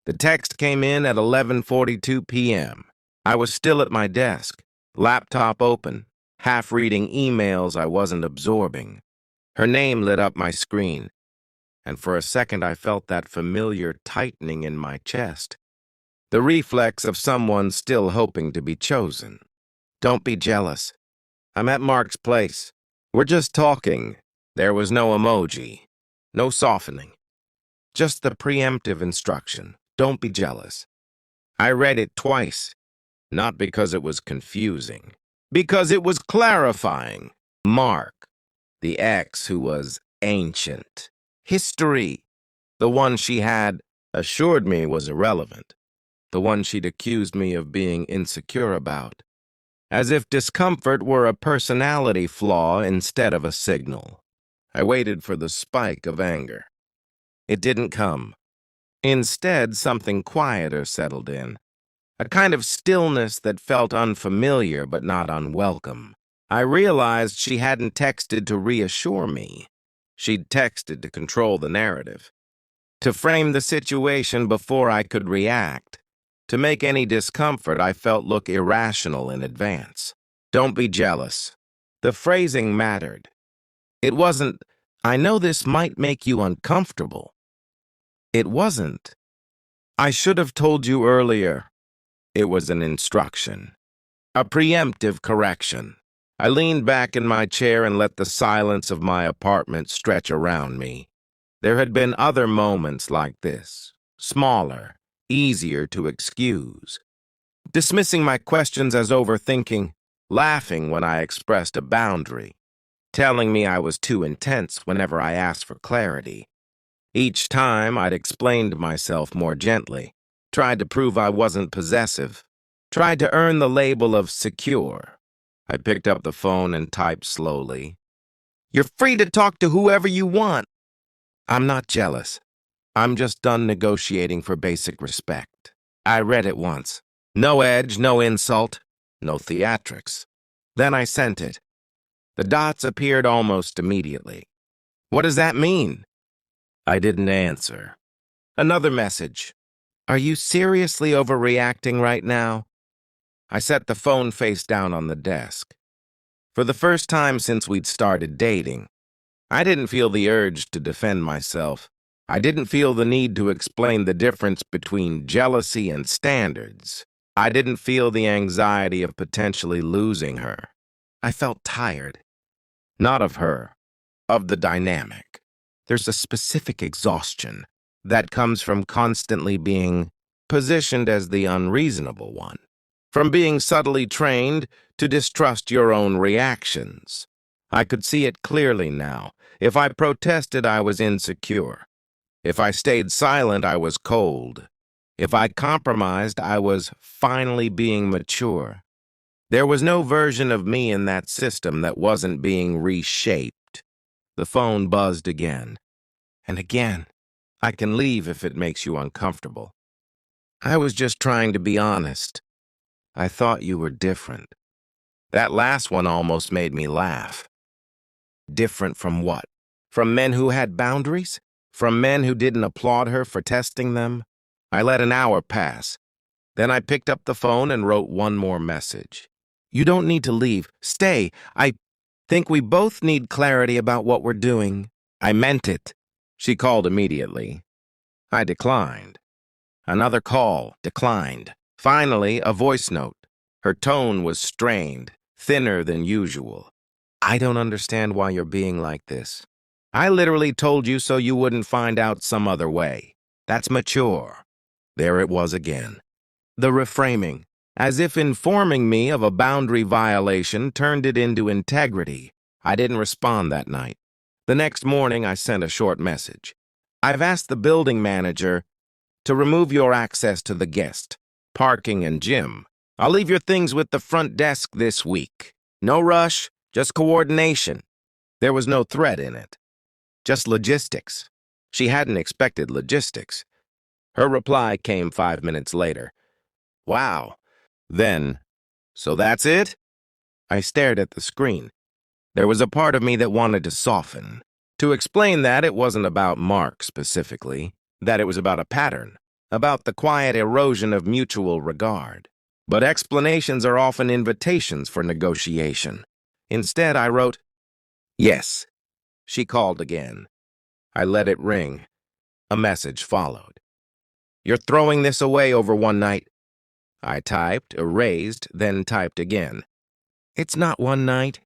The text came in at 11:42 p.m. I was still at my desk, laptop open, half reading emails I wasn't absorbing. Her name lit up my screen, and for a second I felt that familiar tightening in my chest, the reflex of someone still hoping to be chosen. Don't be jealous. I'm at Mark's place. We're just talking. There was no emoji, no softening, just the preemptive instruction. Don't be jealous. I read it twice, not because it was confusing, because it was clarifying. Mark, the ex who was ancient. History, the one she had assured me was irrelevant, the one she'd accused me of being insecure about, as if discomfort were a personality flaw instead of a signal. I waited for the spike of anger. It didn't come. Instead, something quieter settled in, a kind of stillness that felt unfamiliar but not unwelcome. I realized she hadn't texted to reassure me. She'd texted to control the narrative, to frame the situation before I could react, to make any discomfort I felt look irrational in advance. Don't be jealous. The phrasing mattered. It wasn't, I know this might make you uncomfortable. It wasn't, I should have told you earlier. It was an instruction, a preemptive correction. I leaned back in my chair and let the silence of my apartment stretch around me. There had been other moments like this, smaller, easier to excuse. Dismissing my questions as overthinking, laughing when I expressed a boundary, telling me I was too intense whenever I asked for clarity. Each time I'd explained myself more gently, tried to prove I wasn't possessive, tried to earn the label of secure. I picked up the phone and typed slowly. You're free to talk to whoever you want. I'm not jealous. I'm just done negotiating for basic respect. I read it once. No edge, no insult, no theatrics. Then I sent it. The dots appeared almost immediately. What does that mean? I didn't answer. Another message. Are you seriously overreacting right now? I set the phone face down on the desk. For the first time since we'd started dating, I didn't feel the urge to defend myself. I didn't feel the need to explain the difference between jealousy and standards. I didn't feel the anxiety of potentially losing her. I felt tired. Not of her, of the dynamic. There's a specific exhaustion that comes from constantly being positioned as the unreasonable one, from being subtly trained to distrust your own reactions. I could see it clearly now. If I protested, I was insecure. If I stayed silent, I was cold. If I compromised, I was finally being mature. There was no version of me in that system that wasn't being reshaped. The phone buzzed again. And again. I can leave if it makes you uncomfortable. I was just trying to be honest. I thought you were different. That last one almost made me laugh. Different from what? From men who had boundaries? From men who didn't applaud her for testing them? I let an hour pass. Then I picked up the phone and wrote one more message. You don't need to leave. Stay. I think we both need clarity about what we're doing. I meant it. She called immediately. I declined. Another call, declined. Finally, a voice note. Her tone was strained, thinner than usual. I don't understand why you're being like this. I literally told you so you wouldn't find out some other way. That's mature. There it was again. The reframing, as if informing me of a boundary violation, turned it into integrity. I didn't respond that night. The next morning, I sent a short message. I've asked the building manager to remove your access to the guest, parking, and gym. I'll leave your things with the front desk this week. No rush, just coordination. There was no threat in it. Just logistics. She hadn't expected logistics. Her reply came 5 minutes later. Wow. Then, so that's it? I stared at the screen. There was a part of me that wanted to soften, to explain that it wasn't about Mark specifically, that it was about a pattern, about the quiet erosion of mutual regard. But explanations are often invitations for negotiation. Instead, I wrote, "Yes." She called again. I let it ring. A message followed. "You're throwing this away over one night." I typed, erased, then typed again. "It's not one night.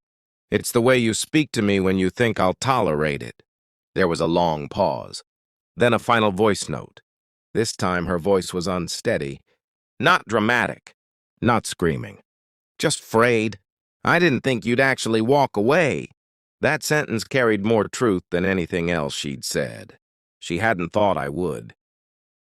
It's the way you speak to me when you think I'll tolerate it." There was a long pause. Then a final voice note. This time her voice was unsteady. Not dramatic. Not screaming. Just frayed. "I didn't think you'd actually walk away." That sentence carried more truth than anything else she'd said. She hadn't thought I would.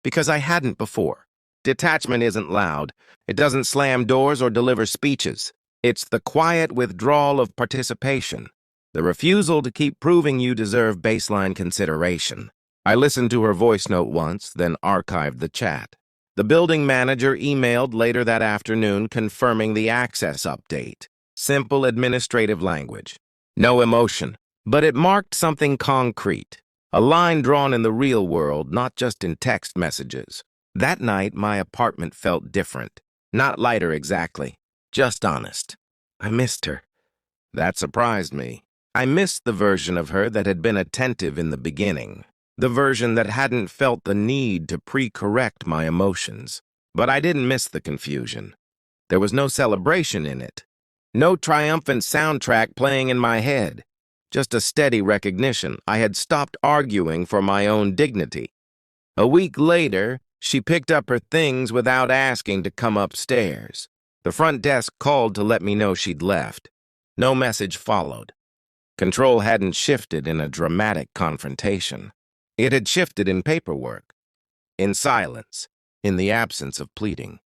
Because I hadn't before. Detachment isn't loud. It doesn't slam doors or deliver speeches. It's the quiet withdrawal of participation. The refusal to keep proving you deserve baseline consideration. I listened to her voice note once, then archived the chat. The building manager emailed later that afternoon confirming the access update. Simple administrative language. No emotion. But it marked something concrete. A line drawn in the real world, not just in text messages. That night, my apartment felt different. Not lighter exactly. Just honest. I missed her. That surprised me. I missed the version of her that had been attentive in the beginning. The version that hadn't felt the need to pre-correct my emotions. But I didn't miss the confusion. There was no celebration in it. No triumphant soundtrack playing in my head. Just a steady recognition I had stopped arguing for my own dignity. A week later, she picked up her things without asking to come upstairs. The front desk called to let me know she'd left. No message followed. Control hadn't shifted in a dramatic confrontation. It had shifted in paperwork, in silence, in the absence of pleading.